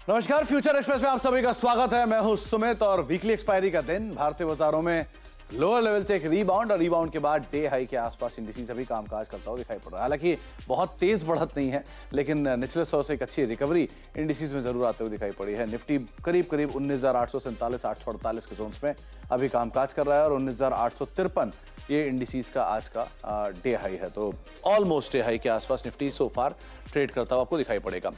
नमस्कार, future express में आप सभी का स्वागत है। मैं हूं सुमित और वीकली एक्सपायरी का दिन भारतीय बाजारों में लोअर लेवल से एक रीबाउंड और रीबाउंड के बाद डे हाई के आसपास इंडिसेस अभी कामकाज करता हुआ दिखाई पड़ रहा है। हालांकि बहुत तेज बढ़त नहीं है, लेकिन निचले स्तर से एक अच्छी रिकवरी इंडिसेस में जरूर आते हुए दिखाई पड़ी है। निफ्टी करीब 19,847 848 के जोन्स में अभी कामकाज कर रहा है और 19,853 ये इंडिसेस का आज का डे हाई है। तो ऑलमोस्ट डे हाई के आसपास निफ्टी सो फार ट्रेड करता हुआ आपको दिखाई पड़ेगा।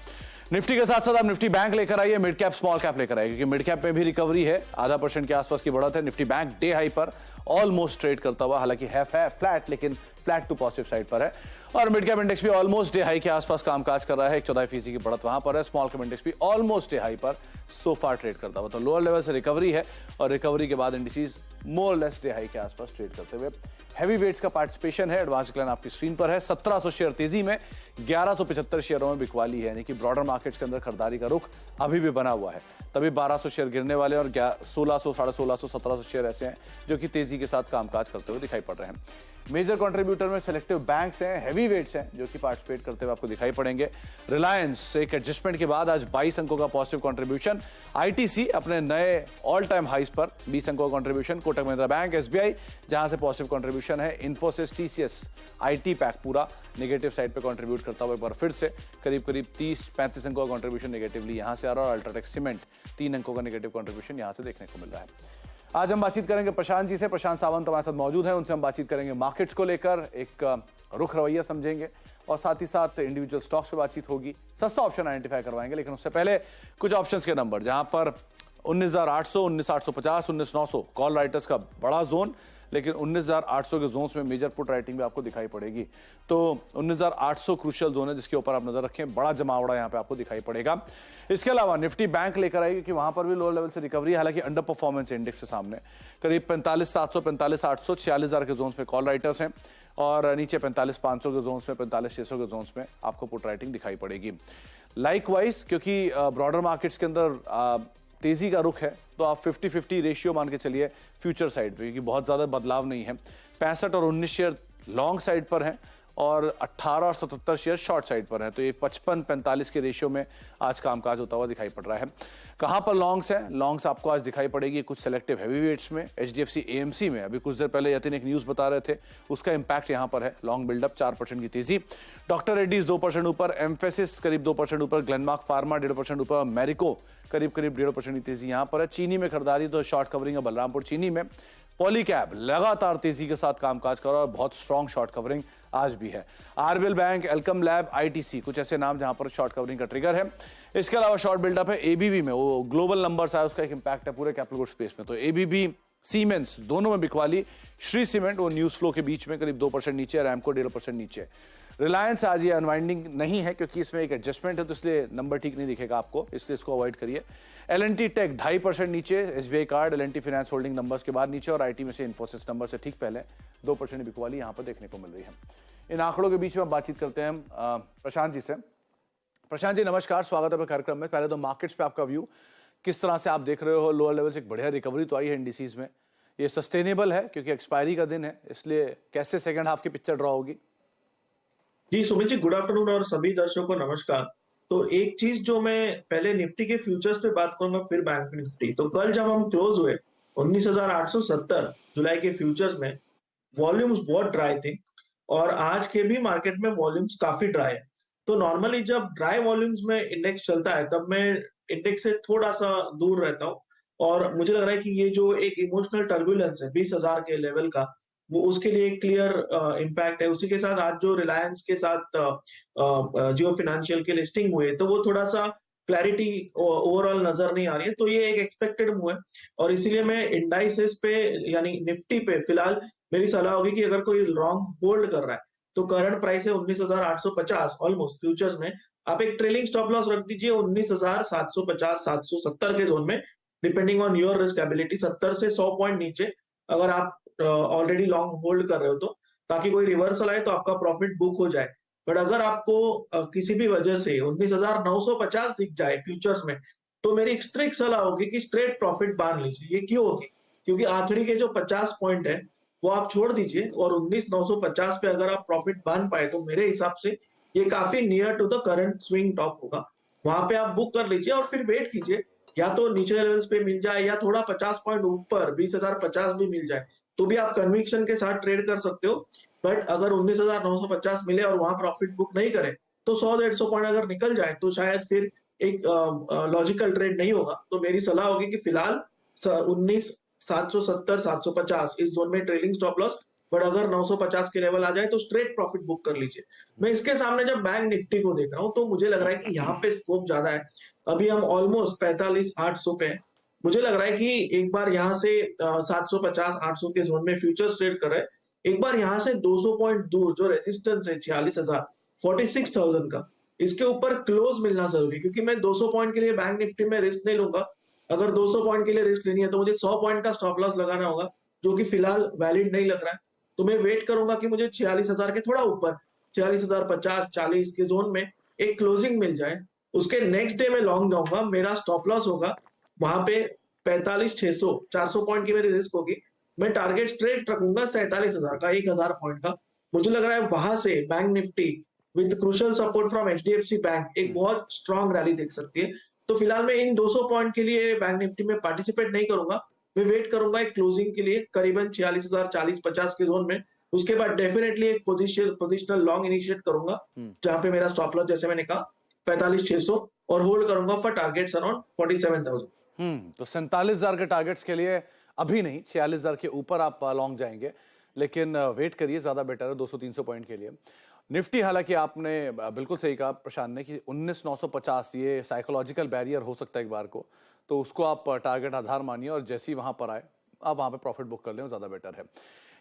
निफ्टी के साथ साथ आप निफ्टी बैंक लेकर आइए, मिड कैप स्मॉल कैप लेकर आइए, क्योंकि मिड कैप में भी रिकवरी है, 0.5% के आसपास की बढ़त है। निफ्टी बैंक डे हाई पर ऑलमोस्ट ट्रेड करता हुआ, हालांकि है फ्लैट, लेकिन फ्लैट टू पॉजिटिव साइड पर है। और मिड कैप इंडेक्स भी ऑलमोस्ट डे हाई के आसपास कामकाज कर रहा है, 1/4% की बढ़त वहां पर है। स्मॉल कैप इंडेक्स भी ऑलमोस्ट डे हाई पर सो फार ट्रेड करता हुआ। तो लोअर लेवल से रिकवरी है और रिकवरी के बाद indices more less day high के आसपास ट्रेड करते हुए। हैवी वेट्स का पार्टिसिपेशन है, एडवांस डिक्लाइन आपकी स्क्रीन पर है। 1700 शेयर तेजी में, 1175 शेयरों में बिकवाली है, यानी कि ब्रॉडर मार्केट्स के अंदर खरीदारी का रुख अभी भी बना हुआ है। तभी 1200 शेयर गिरने वाले और 1600, 1650, 1700 शेयर ऐसे हैं जो कि तेजी के साथ कामकाज करते हुए दिखाई पड़ रहे हैं। मेजर कंट्रीब्यूटर में सिलेक्टिव बैंक्स हैं, हैवी वेट्स हैं जो कि पार्टिसिपेट करते हुए आपको दिखाई पड़ेंगे। रिलायंस एक एडजस्टमेंट के बाद आज 22 अंकों का पॉजिटिव कंट्रीब्यूशन। आईटीसी अपने नए ऑल टाइम हाइस पर 20 अंकों का contribution. Kotak Mahindra bank, SBI जहां से पॉजिटिव कंट्रीब्यूशन है। इन्फोसिस, टीसीएस, आईटी पैक पूरा नेगेटिव साइड पे कंट्रीब्यूट करता हुआ एक बार फिर से करीब 30-35 अंकों का कंट्रीब्यूशन नेगेटिवली यहां से आ रहा है। और अल्ट्राटेक सीमेंट 3 अंकों का नेगेटिव कंट्रीब्यूशन यहां से देखने को मिल रहा है। आज हम बातचीत करेंगे प्रशांत जी से। प्रशांत सावंत हमारे साथ मौजूद हैं, उनसे हम बातचीत करेंगे मार्केट्स को लेकर, एक रुख रवैया समझेंगे और साथ ही साथ इंडिविजुअल स्टॉक्स पे बातचीत होगी, सस्ता ऑप्शन आइडेंटिफाई करवाएंगे। लेकिन उससे पहले कुछ ऑप्शंस के नंबर, जहां पर 19,800, 19,850, 19,900 कॉल राइटर्स का बड़ा जोन, लेकिन 19,800 के जोन्स में मेजर पुट राइटिंग भी आपको दिखाई पड़ेगी। तो 19,800 क्रूशियल जोन है जिसके ऊपर आप नजर रखें, बड़ा जमावड़ा यहां पे आपको दिखाई पड़ेगा। इसके अलावा निफ्टी बैंक लेकर आएगी कि वहां पर भी लोअर लेवल से रिकवरी है, हालांकि अंडर परफॉर्मेंस इंडेक्स के सामने करीब 45,700, 45,800, 46,000 के जोन्स में कॉल राइटर्स हैं और नीचे 45,500 के जोन्स में, 45,600 के जोन्स में आपको पुट राइटिंग दिखाई पड़ेगी। लाइकवाइज क्योंकि ब्रॉडर मार्केट्स के अंदर तेजी का रुख है, तो आप 50-50 रेशियो मान के चलिए फ्यूचर साइड पे, क्योंकि बहुत ज्यादा बदलाव नहीं है। 65 और 19 शेयर लॉन्ग साइड पर हैं और 18 और 77 शेयर शॉर्ट साइड पर हैं। तो ये 55-45 के रेशियो में आज कामकाज होता हुआ दिखाई पड़ रहा है। कहां पर लॉन्ग्स है? लॉन्ग्स आपको आज दिखाई पड़ेगी कुछ सेलेक्टिव हैवी वेट्स में। एचडीएफसी एएमसी में अभी कुछ देर पहले यतिन एक न्यूज बता रहे थे, उसका इंपैक्ट यहां पर है। लॉन्ग बिल्डअप 4% की तेजी। डॉक्टर रेड्डीज 2% ऊपर, एम्फेसिस करीब 2% ऊपर, ग्लेनमार्क फार्मा 1.5% ऊपर, मैरिको करीब 1.5% की तेजी यहां पर है। चीनी में खरीदारी तो शॉर्ट कवरिंग है बलरामपुर चीनी में। पॉलीकैब लगातार तेजी के साथ कामकाज कर रहा है और बहुत स्ट्रॉन्ग शॉर्ट कवरिंग आज भी है। RBL bank, Alkem lab, ITC कुछ ऐसे नाम जहां पर शॉर्ट कवरिंग का ट्रिगर है। इसके अलावा शॉर्ट बिल्डअप है एबीबी में, वो ग्लोबल नंबर्स आया उसका एक इंपैक्ट है पूरे कैपिटल गुड्स स्पेस में। तो एबीबी, सीमेंस दोनों में बिकवाली। श्री सीमेंट वो न्यूज फ्लो के बीच में करीब 2% नीचे, रैमको 1.5% नीचे। रिलायंस आज ये अनवाइंडिंग नहीं है क्योंकि इसमें एक एडजस्टमेंट है, तो इसलिए नंबर ठीक नहीं दिखेगा आपको, इसलिए इसको अवॉइड करिए। एलएनटी टेक 2.5% नीचे, SBI card, L&T finance holding numbers के बाद नीचे और आईटी में से इन्फोसिस नंबर से ठीक पहले 2% बिकवाली यहां पर देखने को मिल रही है। इन आंकड़ों के बीच में बातचीत करते हैं प्रशांत जी से। प्रशांत जी नमस्कार, स्वागत है कार्यक्रम में। पहले तो मार्केट्स पे आपका व्यू, किस तरह से आप देख रहे हो? लोअर लेवल से एक बढ़िया रिकवरी तो आई है इंडिसेस में, ये सस्टेनेबल है क्योंकि एक्सपायरी का दिन है, इसलिए कैसे सेकंड हाफ की पिक्चर ड्रॉ होगी? जी सुमित जी, गुड आफ्टरनून और सभी दर्शकों को नमस्कार। तो एक चीज जो मैं पहले निफ्टी के फ्यूचर्स पे बात करूंगा, फिर बैंक निफ्टी। तो कल जब हम क्लोज हुए 19,870 जुलाई के फ्यूचर्स में, वॉल्यूम्स बहुत ड्राई थे और आज के भी मार्केट में वॉल्यूम्स काफी ड्राई है। तो नॉर्मली जब ड्राई वॉल्यूम्स में इंडेक्स चलता है तब मैं इंडेक्स से थोड़ा सा दूर रहता हूँ और मुझे लग रहा है कि ये जो एक इमोशनल टर्बुलेंस है 20,000 के लेवल का, वो उसके लिए एक क्लियर इम्पैक्ट है। उसी के साथ आज जो रिलायंस के साथ जियो फाइनेंशियल के लिस्टिंग हुए, तो वो थोड़ा सा क्लैरिटी ओवरऑल नजर नहीं आ रही है। तो ये एक एक्सपेक्टेड मूव है और इसीलिए मैं इंडाइसेस पे यानी निफ्टी पे फिलहाल मेरी सलाह होगी कि अगर कोई लॉन्ग होल्ड कर रहा है तो करंट प्राइस है 19,850 ऑलमोस्ट फ्यूचर्स में, आप एक ट्रेलिंग स्टॉप लॉस रख दीजिए 19,750 770 के जोन में, depending on your risk ability. 70 से 100 पॉइंट नीचे अगर आप ऑलरेडी लॉन्ग होल्ड कर रहे हो, तो ताकि कोई रिवर्सल आए तो आपका प्रॉफिट बुक हो जाए। बट अगर आपको किसी भी वजह से 19,950 दिख जाए फ्यूचर्स में, तो मेरी एक स्ट्रिक्ट सलाह होगी कि स्ट्रेट प्रॉफिट बांध लीजिए। ये क्यों होगी? क्योंकि आखिरी के जो 50 पॉइंट है वो आप छोड़ दीजिए और 19,950 पे अगर आप प्रॉफिट बांध पाए तो मेरे हिसाब से ये काफी near to the current swing top होगा। वहां पे आप बुक कर लीजिए और फिर वेट कीजिए, या तो नीचे लेवल्स पे मिल जाए या थोड़ा 50 पॉइंट ऊपर 20,050 भी मिल जाए, तो भी आप कन्विक्शन के साथ ट्रेड कर सकते हो। बट अगर 19,950 मिले और वहां प्रॉफिट बुक नहीं करें, तो 100-150 पॉइंट अगर निकल जाए तो शायद फिर एक लॉजिकल ट्रेड नहीं होगा। तो मेरी सलाह होगी कि फिलहाल 19,770-750 इस जोन में ट्रेलिंग स्टॉप लॉस, बट अगर 950 के लेवल आ जाए तो स्ट्रेट प्रॉफिट बुक कर लीजिए। मैं इसके सामने जब बैंक निफ्टी को देख रहा हूं तो मुझे लग रहा है कि यहाँ पे स्कोप ज्यादा है। अभी हम ऑलमोस्ट 45,800 पे हैं। मुझे लग रहा है कि एक बार यहाँ से 750-800 के जोन में फ्यूचर्स ट्रेड कर रहे हैं। एक बार यहाँ से 200 पॉइंट दूर जो रेजिस्टेंस है 46,000, 46,000 का, इसके ऊपर क्लोज मिलना जरूरी है, क्योंकि मैं 200 पॉइंट के लिए बैंक निफ्टी में रिस्क नहीं लूंगा। अगर 200 पॉइंट के लिए रिस्क लेनी है तो मुझे 100 पॉइंट का स्टॉप लॉस लगाना होगा, जो कि फिलहाल वैलिड नहीं लग रहा है। तो मैं वेट करूंगा कि मुझे 46,000 के थोड़ा ऊपर 46,050-40 के जोन में एक क्लोजिंग मिल जाए। उसके नेक्स्ट डे में लॉन्ग जाऊंगा, मेरा स्टॉप लॉस होगा वहां पे 45,600, 400 पॉइंट की मेरी रिस्क होगी। मैं टारगेट स्ट्रेट रखूंगा 47,000 का, 1,000 पॉइंट का। मुझे लग रहा है वहां से bank Nifty with crucial support from HDFC bank एक बहुत स्ट्रॉन्ग रैली देख सकती है। तो फिलहाल मैं इन 200 पॉइंट के लिए बैंक निफ्टी में पार्टिसिपेट नहीं करूंगा। मैं वेट करूंगा एक क्लोजिंग के लिए करीबन 46,000, 40-50 के जोन में। उसके बाद डेफिनेटली एक पोजिशनल लॉन्ग इनिशिएट करूंगा, जहां पे मेरा स्टॉप लॉस जैसे मैंने कहा 45,600, और होल्ड करूंगा फॉर टारगेट्स अराउंड 47,000। तो 47,000 के टारगेट्स के लिए अभी नहीं, 46,000 के ऊपर आप लॉन्ग जाएंगे, लेकिन वेट करिए, ज्यादा बेटर है 200-300 पॉइंट के लिए। निफ्टी, हालांकि आपने बिल्कुल सही कहा प्रशांत ने कि 19,950 ये साइकोलॉजिकल बैरियर हो सकता है एक बार को, तो उसको आप टारगेट आधार मानिए और जैसे ही वहां पर आए आप वहां पे प्रॉफिट बुक कर लें, ज्यादा बेटर है।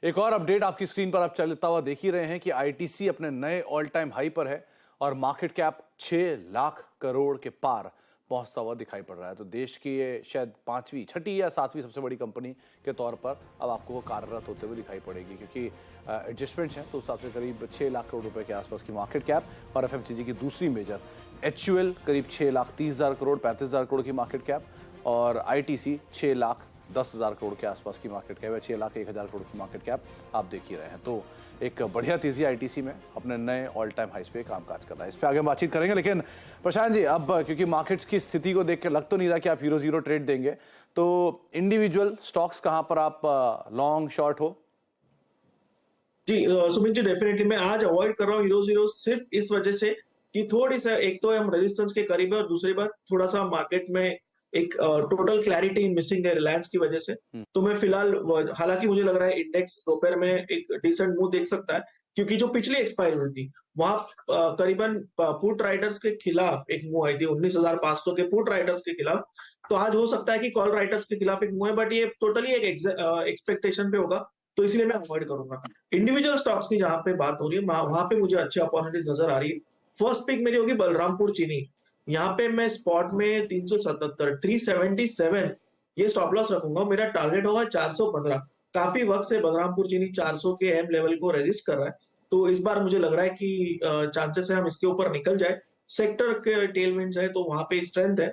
एक और अपडेट आपकी स्क्रीन पर आप चलता हुआ देख ही रहे हैं कि आईटीसी अपने नए ऑल टाइम हाई पर है और मार्केट कैप 6 लाख करोड़ के पार पहुंचता हुआ दिखाई पड़ रहा है। तो देश की ये शायद 5वीं, 6ठी या 7वीं सबसे बड़ी कंपनी के तौर पर अब आपको वो कार्यरत होते हुए दिखाई पड़ेगी, क्योंकि एडजस्टमेंट्स हैं तो उस हिसाब से करीब 6 लाख करोड़ रुपए के आसपास की मार्केट कैप। और एफएमसीजी की दूसरी मेजर एचयूएल करीब 6,30,000 करोड़, 35,000 करोड़ की मार्केट कैप, और आईटीसी 6,10,000 करोड़ के आसपास की मार्केट कैप है, 6,01,000 करोड़ की मार्केट कैप आप देख ही रहे हैं। तो एक बढ़िया तेजी आईटीसी में अपने नए ऑल टाइम हाइस पे कामकाज कर रहा है। इस पे आगे हम बातचीत करेंगे, लेकिन प्रशांत जी, अब क्योंकि मार्केट्स की स्थिति को देख कर लग तो नहीं रहा कि आप हीरो जीरो ट्रेड देंगे, तो इंडिविजुअल स्टॉक्स कहां पर आप लॉन्ग शॉर्ट हो? जी सुमित जी, डेफिनेटली मैं आज अवॉइड कर रहा हूँ हीरो जीरो, सिर्फ इस वजह से कि थोड़ी सा, एक तो हम रेजिस्टेंस के करीब है और दूसरी बात थोड़ा सा मार्केट में एक टोटल क्लैरिटी मिसिंग है रिलायंस की वजह से। तो मैं फिलहाल, हालांकि मुझे लग रहा है इंडेक्स दोपहर में एक डिसेंट मूव देख सकता है, क्योंकि जो पिछली एक्सपायरी हुई थी वहां करीबन पुट राइटर्स के खिलाफ एक मूव आई थी 19,500 के पुट राइटर्स के खिलाफ। तो आज हो सकता है कि कॉल राइटर्स के खिलाफ एक मूव है, बट ये टोटली एक एक्सपेक्टेशन पे होगा, तो इसलिए मैं अवॉइड करूंगा। इंडिविजुअल स्टॉक्स की जहां पे बात हो रही है वहां पे मुझे अच्छी अपॉर्चुनिटीज नजर आ रही है। फर्स्ट पिक मेरी होगी बलरामपुर चीनी। यहाँ पे मैं स्पॉट में 377, 377 ये स्टॉप लॉस रखूंगा। मेरा टारगेट होगा 415। काफी वक्त से बलरामपुर चीनी 400 के एम लेवल को रेजिस्ट कर रहा है, तो इस बार मुझे लग रहा है कि चांसेस है हम इसके ऊपर निकल जाए। सेक्टर के टेलविंड्स है तो वहां पे स्ट्रेंथ है।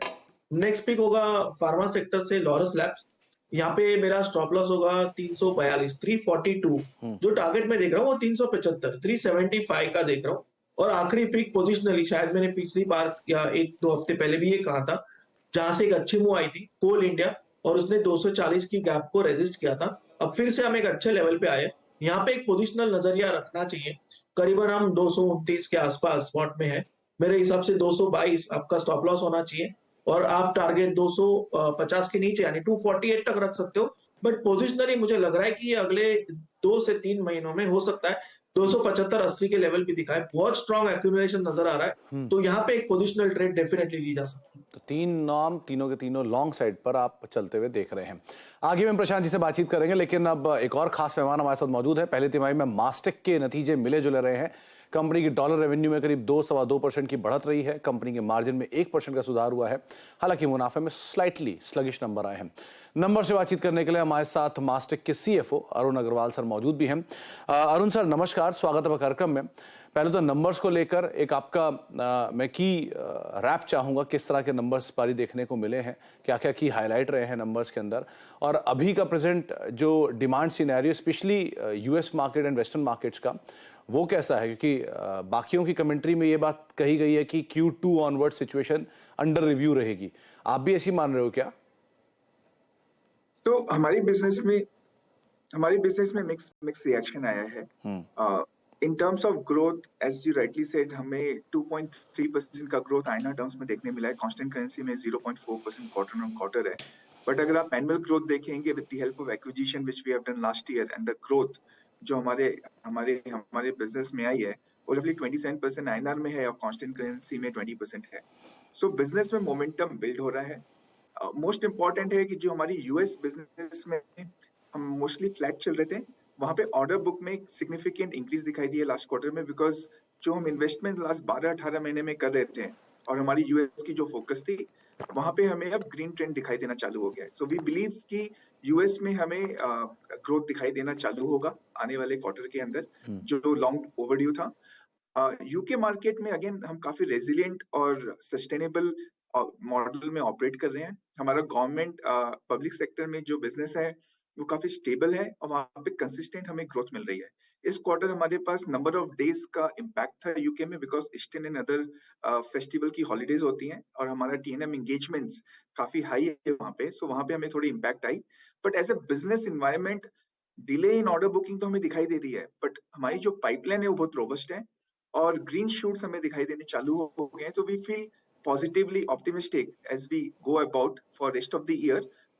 नेक्स्ट पिक होगा फार्मा सेक्टर से लॉरस लैब्स। यहाँ पे मेरा स्टॉप लॉस होगा 342, 342। जो टारगेट मैं देख रहा हूँ वो 375, 375 का देख रहा हूँ। और आखिरी पिक पोजिशनली, शायद मैंने पिछली बार या 1-2 हफ्ते पहले भी ये कहा था, जहां से एक अच्छी मूव आई थी कोल इंडिया और उसने 240 की गैप को रेजिस्ट किया था। अब फिर से हम एक अच्छे लेवल पे आए। यहाँ पे एक पोजिशनल नजरिया रखना चाहिए। करीबन हम 229 के आसपास स्पॉट में है। मेरे हिसाब से 222 आपका स्टॉप लॉस होना चाहिए, और आप टारगेट 250 के नीचे यानी 248 तक रख सकते हो। बट पोजिशनली मुझे लग रहा है कि ये अगले 2 से 3 महीनों में हो सकता है 275-80 के लेवल भी दिखाए। बहुत स्ट्रॉन्ग एक्यूमुलेशन नजर आ रहा है, तो यहाँ पे एक पोजिशनल ट्रेड डेफिनेटली ली जा सकती है। तो 3 नाम, तीनों के तीनों लॉन्ग साइड पर आप चलते हुए देख रहे हैं। आगे में प्रशांत जी से बातचीत करेंगे, लेकिन अब एक और खास मेहमान हमारे साथ मौजूद है। पहले तिमाही में मास्टेक के नतीजे मिले जुले रहे हैं। कंपनी की डॉलर रेवेन्यू में करीब 2-2.25% की बढ़त रही है। कंपनी के मार्जिन में 1% का सुधार हुआ है। हालांकि मुनाफे में स्लाइटली स्लगिश नंबर आए हैं। नंबर से बातचीत करने के लिए हमारे साथ मास्टेक के सीएफओ अरुण अग्रवाल सर मौजूद भी हैं। अरुण सर, नमस्कार, स्वागत है कार्यक्रम में। पहले तो नंबर्स को लेकर एक आपका मैं की रैप चाहूंगा, किस तरह के नंबर्स पारी देखने को मिले हैं, क्या क्या की हाईलाइट रहे हैं नंबर्स के अंदर, और अभी का प्रेजेंट जो demand scenario specially US market and western markets का, वो कैसा है? क्योंकि बाकियों की कमेंट्री में ये बात कही गई है कि Q2 onward situation under review रहेगी, आप भी ऐसी मान रहे हो क्या? तो हमारी बिजनेस में मिक्स रिएक्शन आया है। In terms of growth, as you rightly said, हमें 2.3% का ग्रोथ आईना टर्म्स में देखने मिला है। कांस्टेंट करेंसी में 0.4% क्वार्टर ऑन क्वार्टर है। बट अगर आप एनुअल ग्रोथ देखेंगे with the help of acquisition which we have done last year, and the growth जो हमारे बिजनेस में आई है वो रफली 27% आईएनआर में है और कांस्टेंट करेंसी में 20% है। सो बिजनेस में मोमेंटम बिल्ड हो रहा है। मोस्ट इम्पॉर्टेंट है कि जो हमारी यूएस बिजनेस में हम मोस्टली फ्लैट चल रहे थे, वहां पे ऑर्डर बुक में सिग्निफिकेंट इंक्रीज दिखाई दी है लास्ट क्वार्टर में, बिकॉज जो हम इन्वेस्टमेंट लास्ट 12-18 महीने में कर रहे थे और हमारी यूएस की जो फोकस थी, वहां पे हमें अब ग्रीन ट्रेंड दिखाई देना चालू हो गया है। सो वी बिलीव कि यूएस में हमें ग्रोथ दिखाई देना चालू होगा आने वाले क्वार्टर के अंदर, जो लॉन्ग ओवरड्यू था। यूके मार्केट में अगेन हम काफी रेजिलिएंट और सस्टेनेबल मॉडल में ऑपरेट कर रहे हैं। हमारा गवर्नमेंट पब्लिक सेक्टर में जो बिजनेस है वो काफी स्टेबल है और वहां पे कंसिस्टेंट हमें ग्रोथ मिल रही है। इस क्वार्टर हमारे पास नंबर ऑफ डेज का इम्पैक्ट था यूके में, because eastern and other festival की हॉलीडेज होती हैं और हमारा टीएनएम एंगेजमेंट्स काफी हाई है वहां पे, सो वहां पे हमें थोड़ी इम्पैक्ट आई। But as a business environment, delay in order booking तो हमें दिखाई दे रही है, बट हमारी जो पाइपलाइन है वो बहुत रोबस्ट है और ग्रीन शूट्स हमें दिखाई देने चालू हो गए हैं। तो we feel positively optimistic as we go about for rest of the year,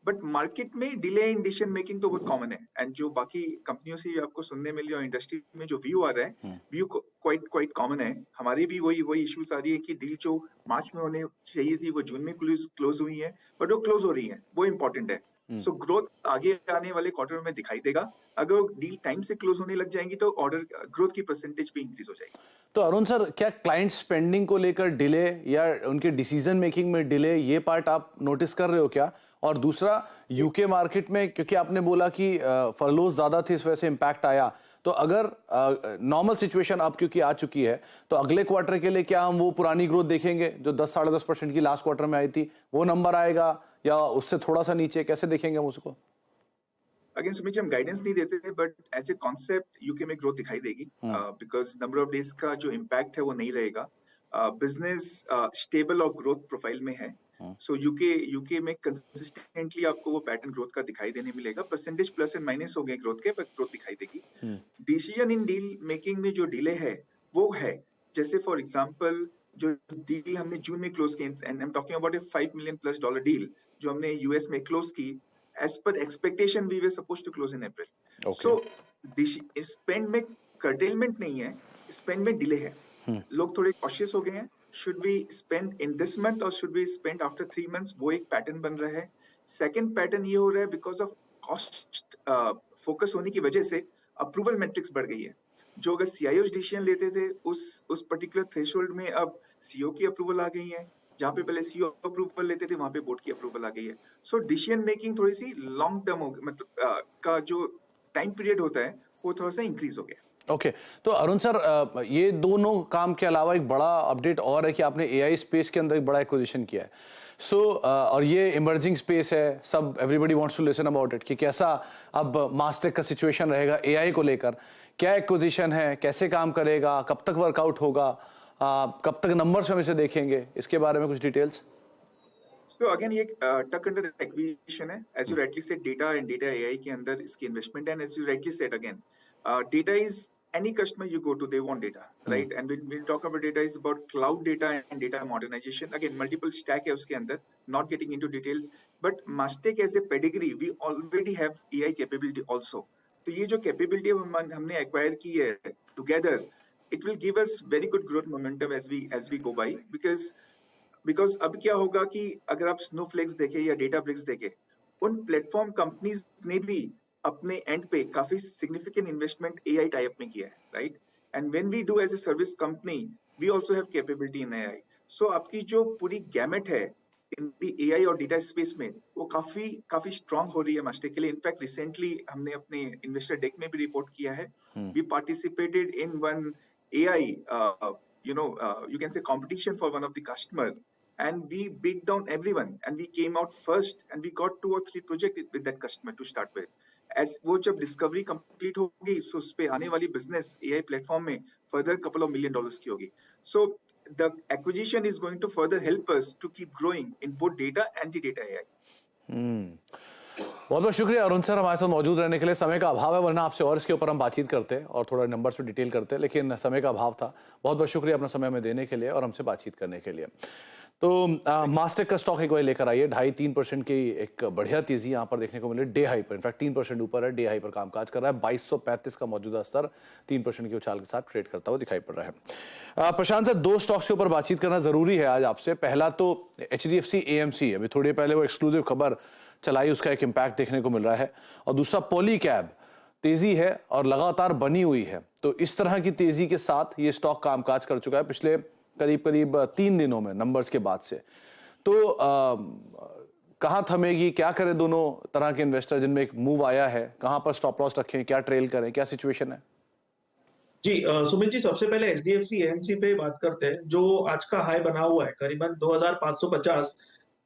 but market में delay in decision making तो बहुत common है, and जो बाकी कंपनियों से आपको सुनने मिल रही है इंडस्ट्री में जो व्यू आ रहा है, व्यू quite common है। हमारे भी वही इश्यूज आ रही है कि डील जो मार्च में होने चाहिए थी वो जून में क्लोज हुई है, बट वो क्लोज हो रही है, वो इम्पोर्टेंट है। सो ग्रोथ आगे आने वाले क्वार्टर में दिखाई देगा। अगर डील टाइम से क्लोज होने लग जाएंगी तो ऑर्डर ग्रोथ की परसेंटेज भी इंक्रीज हो जाएगी। तो अरुण सर, क्या क्लाइंट स्पेंडिंग को लेकर डिले या उनके डिसीजन मेकिंग में डिले, ये पार्ट आप नोटिस कर रहे हो क्या? और दूसरा, यूके मार्केट में क्योंकि आपने बोला कि फरलोज ज्यादा थे इस वजह से इम्पैक्ट आया, तो अगर नॉर्मल सिचुएशन अब क्योंकि आ चुकी है तो अगले क्वार्टर के लिए क्या हम वो पुरानी ग्रोथ देखेंगे जो 10-10.5% की लास्ट क्वार्टर में आई थी, वो नंबर आएगा या उससे थोड़ा सा नीचे? कैसे देखेंगे हम उसको? अगेन सुमित जी, हम गाइडेंस नहीं देते थे, but as a concept UK में ग्रोथ दिखाई देगी, बिकॉज नंबर ऑफ डेज का जो इम्पैक्ट है वो नहीं रहेगा। बिजनेस स्टेबल और ग्रोथ प्रोफाइल में है। सो यूके में कंसिस्टेंटली आपको वो पैटर्न ग्रोथ का दिखाई देने मिलेगा। परसेंटेज प्लस एंड माइनस हो गए ग्रोथ के, बट ग्रोथ दिखाई देगी। डिसीजन इन डील मेकिंग में जो डिले है वो है, जैसे फॉर एग्जांपल जो डील हमने जून में क्लोज की, and I am talking about A $5 million deal जो हमने यूएस में क्लोज की, as per expectation we were supposed to close in April. Okay. So spend में curtailment नहीं है, spend में delay है। लोग थोड़े cautious हो गए हैं, should we spend in this month or should we spend after 3 months, वो एक पैटर्न बन रहा है। सेकंड पैटर्न ये हो रहा है बिकॉज ऑफ कॉस्ट फोकस होने की वजह से अप्रूवल मैट्रिक्स बढ़ गई है। जो अगर CIOs डिसीजन लेते थे उस पर्टिकुलर थ्रेशोल्ड में अब CEO की अप्रूवल आ गई है, जहां पे पहले CEO अप्रूवल लेते थे वहां पे बोर्ड की अप्रूवल आ गई है। सो डिसीजन मेकिंग थोड़ी सी लॉन्ग टर्म हो, मतलब का जो टाइम पीरियड होता है वो थोड़ा सा इंक्रीज हो गया। ओके तो अरुण सर, ये दोनों काम के अलावा एक बड़ा अपडेट और है कि आपने AI स्पेस के अंदर एक बड़ा एक्विजिशन किया है। सो और ये इमर्जिंग स्पेस है, सब everybody wants to listen about it कि कैसा अब मास्टेक का सिचुएशन रहेगा AI को लेकर, क्या एक्विजिशन है, कैसे काम करेगा, कब तक वर्कआउट होगा, कब तक नंबर्स हम इसे देखेंगे, इसके बारे में कुछ डिटेल्स? तो अगेन ये टक अंडर एक्विजिशन है, as you rightly said, data and data AI के अंदर इसकी इन्वेस्टमेंट है, and as you rightly said again data is any customer you go to, they want data, right? And when we talk about data, is about cloud data and data modernization. Again, multiple stack है उसके अंदर, not getting into details, but Mastech as a pedigree, we already have AI capability also. तो ये जो capability हमने acquire की है together, it will give us very good growth momentum as we go by, because अब क्या होगा कि अगर आप Snowflake देखें या Databricks देखें, उन प्लेटफॉर्म कंपनीज ने भी अपने एंड पे काफी सिग्निफिकेंट इन्वेस्टमेंट AI टाइप में किया है, right? And when we do as a service company, we also have capability in AI. So आपकी जो पूरी गैमेट है इन दी AI और डेटा स्पेस में, वो काफी स्ट्रांग हो रही है मास्टेक के लिए। इनफैक्ट रिसेंटली हमने अपने इन्वेस्टर डेक में भी रिपोर्ट किया है, we participated in one AI you can say competition for one of the customer, and we beat down everyone and we came out first and we got 2 or 3 projects with that customer to start with. वो जब discovery complete होगी तो उस पे आने वाली business AI platform में further couple of $1 million की होगी. So the acquisition is going to further help us to keep growing in both data and the data AI. बहुत बहुत शुक्रिया अरुण सर हमारे साथ मौजूद रहने के लिए। समय का अभाव है, वरना आपसे और इसके ऊपर हम बातचीत करते और थोड़ा नंबर्स पे डिटेल करते, लेकिन समय का अभाव था। बहुत बहुत शुक्रिया अपना समय में देने के लिए और हमसे बातचीत करने के लिए। तो मास्टेक का स्टॉक एक बार लेकर आइए। 2.5-3% की एक बढ़िया तेजी यहाँ पर देखने को मिली डे हाई पर। इनफैक्ट 3% ऊपर है, डे हाई पर कामकाज कर रहा है। 2235 का मौजूदा स्तर 3% की उछाल के साथ ट्रेड करता हुआ दिखाई पड़ रहा है। प्रशांत सर, दो स्टॉक्स के ऊपर बातचीत करना जरूरी है आज आपसे। पहला तो HDFC AMC, अभी थोड़ी पहले वो एक्सक्लूसिव खबर चलाई, उसका एक इम्पैक्ट देखने को मिल रहा है। और दूसरा पॉलीकैब, तेजी है और लगातार बनी हुई है। तो इस तरह की तेजी के साथ ये स्टॉक कामकाज कर चुका है पिछले करीब 3 दिनों में नंबर्स के बाद से। तो कहां थमेगी, क्या करें दोनों तरह के इन्वेस्टर जिनमें एक मूव आया है, कहां पर स्टॉप लॉस रखें, क्या ट्रेल करें, क्या सिचुएशन है? जी सुमित जी, सबसे पहले HDFC AMC पे बात करते हैं, जो आज का हाई बना हुआ है करीबन 2550।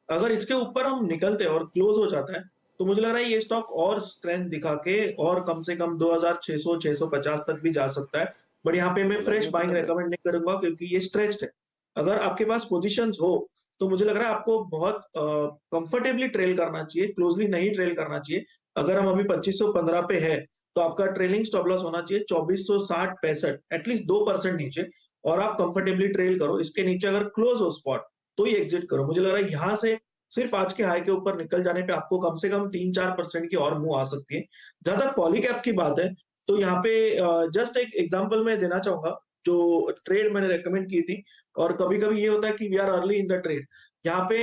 अगर इसके ऊपर हम निकलते हैं और क्लोज हो जाता है तो मुझे लग रहा है ये स्टॉक और स्ट्रेंथ दिखा के और कम से कम 2600-650 तक भी जा सकता है। बट यहाँ पे मैं फ्रेश बाइंग रेकमेंड नहीं करूंगा क्योंकि ये स्ट्रेच्ड है। अगर आपके पास पोजीशंस हो तो मुझे लग रहा है आपको बहुत कंफर्टेबली ट्रेल करना चाहिए, क्लोजली नहीं ट्रेल करना चाहिए। अगर हम अभी 2515 पे है तो आपका ट्रेलिंग स्टॉप लॉस होना चाहिए 2460-65, एटलीस्ट 2% नीचे, और आप कंफर्टेबली ट्रेल करो। इसके नीचे अगर क्लोज हो स्पॉट तो ही एग्जिट करो। मुझे लग रहा है यहाँ से सिर्फ आज के हाई के ऊपर निकल जाने पे आपको कम से कम 3-4% की और मूव आ सकती है। जहां तक पॉलीकैब की बात है तो यहाँ पे जस्ट एक एग्जांपल मैं देना चाहूंगा, जो ट्रेड मैंने रेकमेंड की थी। और कभी कभी ये होता है कि we are early in the trade. यहाँ पे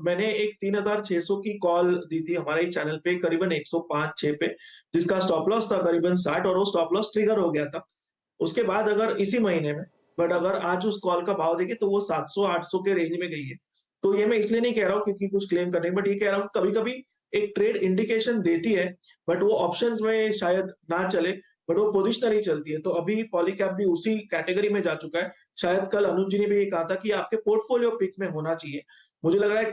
मैंने एक 3600 की कॉल दी थी हमारे चैनल पे करीबन 105-6 पे, जिसका स्टॉप लॉस था करीबन 60 और वो स्टॉप लॉस ट्रिगर हो गया था। उसके बाद अगर इसी महीने में, बट अगर आज उस कॉल का भाव देखे तो वो 700-800 के रेंज में गई है। तो ये मैं इसलिए नहीं कह रहा हूँ क्योंकि कुछ क्लेम करने, बट ये कह रहा हूँ कभी कभी एक ट्रेड इंडिकेशन देती है बट वो ऑप्शंस में शायद ना चले, बट वो पोजिशनरी चलती है। तो अभी पॉलीकैब भी उसी कैटेगरी में जा चुका है। शायद कल अनुज जी ने भी ये कहा था कि आपके पोर्टफोलियो पिक में होना चाहिए। मुझे लग रहा है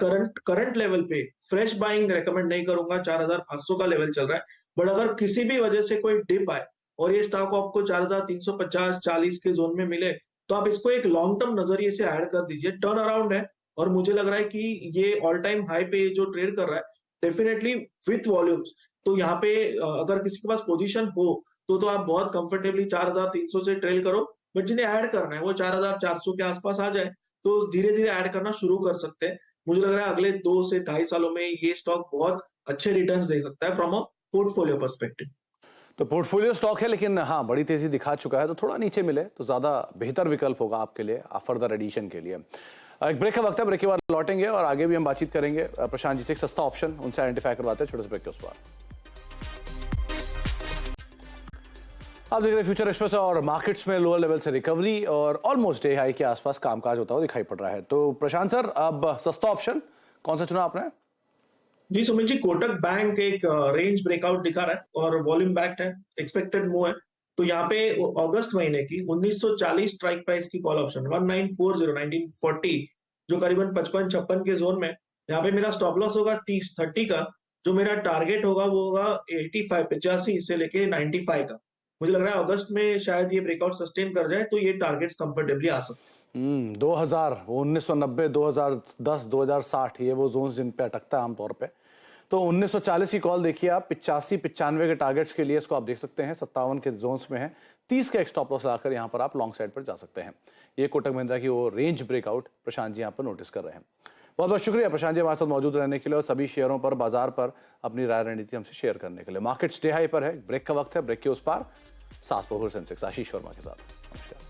करंट लेवल पे फ्रेश बाइंग रेकमेंड नहीं करूंगा, 4500 का लेवल चल रहा है। बट अगर किसी भी वजह से कोई डिप आए और ये स्टॉक आपको 4350-40 के जोन में मिले तो आप इसको एक लॉन्ग टर्म नजरिए से ऐड कर दीजिए। टर्न अराउंड है और मुझे लग रहा है कि ये ऑल टाइम हाई पे जो ट्रेड कर रहा है डेफिनेटली विथ वॉल्यूम्स। तो यहाँ पे अगर किसी के पास पोजीशन हो तो आप बहुत कंफर्टेबली 4300 से ट्रेल करो। बट जिन्हें ऐड करना है वो 4400 के आसपास आ जाए तो धीरे धीरे ऐड करना शुरू कर सकते हैं। मुझे लग रहा है अगले 2 से 2.5 सालों में ये स्टॉक बहुत अच्छे रिटर्न्स दे सकता है फ्रॉम अ पोर्टफोलियो पर्सपेक्टिव। तो पोर्टफोलियो स्टॉक है, लेकिन हाँ बड़ी तेजी दिखा चुका है, तो थोड़ा नीचे मिले तो ज्यादा बेहतर विकल्प होगा आपके लिए फर्दर एडिशन के लिए। एक ब्रेक का वक्त है, ब्रेक के बाद लौटेंगे और आगे भी हम बातचीत करेंगे। प्रशांत जी से एक सस्ता ऑप्शन उनसे आइडेंटिफाई करवाते हैं, छोटे से ब्रेक के उस पर। आप देख रहे हैं फ्यूचर एक्सप्रेस और मार्केट्स में लोअर लेवल से रिकवरी और ऑलमोस्ट डे हाई के आसपास कामकाज होता हुआ दिखाई पड़ रहा है। तो प्रशांत सर, अब सस्ता ऑप्शन कौन सा चुना आपने? जी सुमित जी, कोटक बैंक एक रेंज ब्रेकआउट दिखा रहा है और वॉल्यूम बैक्ड है, एक्सपेक्टेड मूव है। तो यहाँ पे अगस्त महीने की 1940 स्ट्राइक प्राइस की कॉल ऑप्शन 1940 जो करीबन 55-56 के जोन में, यहाँ पे मेरा स्टॉप लॉस होगा 30 का। जो मेरा टारगेट होगा वो होगा 85 से लेके 95 का। मुझे लग रहा है अगस्त में शायद ये ब्रेकआउट सस्टेन कर जाए तो ये टारगेट्स कंफर्टेबली आ सकते हैं। 1990, 2010, 2060 ये वो जोन्स जिन पे अटकता है आमतौर पे। तो 1940 की कॉल देखिए आप, 85-95 के टारगेट्स के लिए इसको आप देख सकते हैं, 57 के जोन्स में है। 30 का एक स्टॉप लॉस लगाकर यहाँ पर आप लॉन्ग साइड पर जा सकते हैं। ये कोटक महिंद्रा की वो रेंज ब्रेकआउट प्रशांत जी यहाँ पर नोटिस कर रहे हैं। बहुत बहुत शुक्रिया प्रशांत जी हमारे साथ मौजूद रहने के लिए और सभी शेयरों पर, बाजार पर अपनी राय रणनीति हमसे शेयर करने के लिए। मार्केट स्टे हाई पर है, ब्रेक का वक्त है, ब्रेक के उस पार सास बहुर सेंसेक्स आशीष वर्मा के साथ। नमस्कार।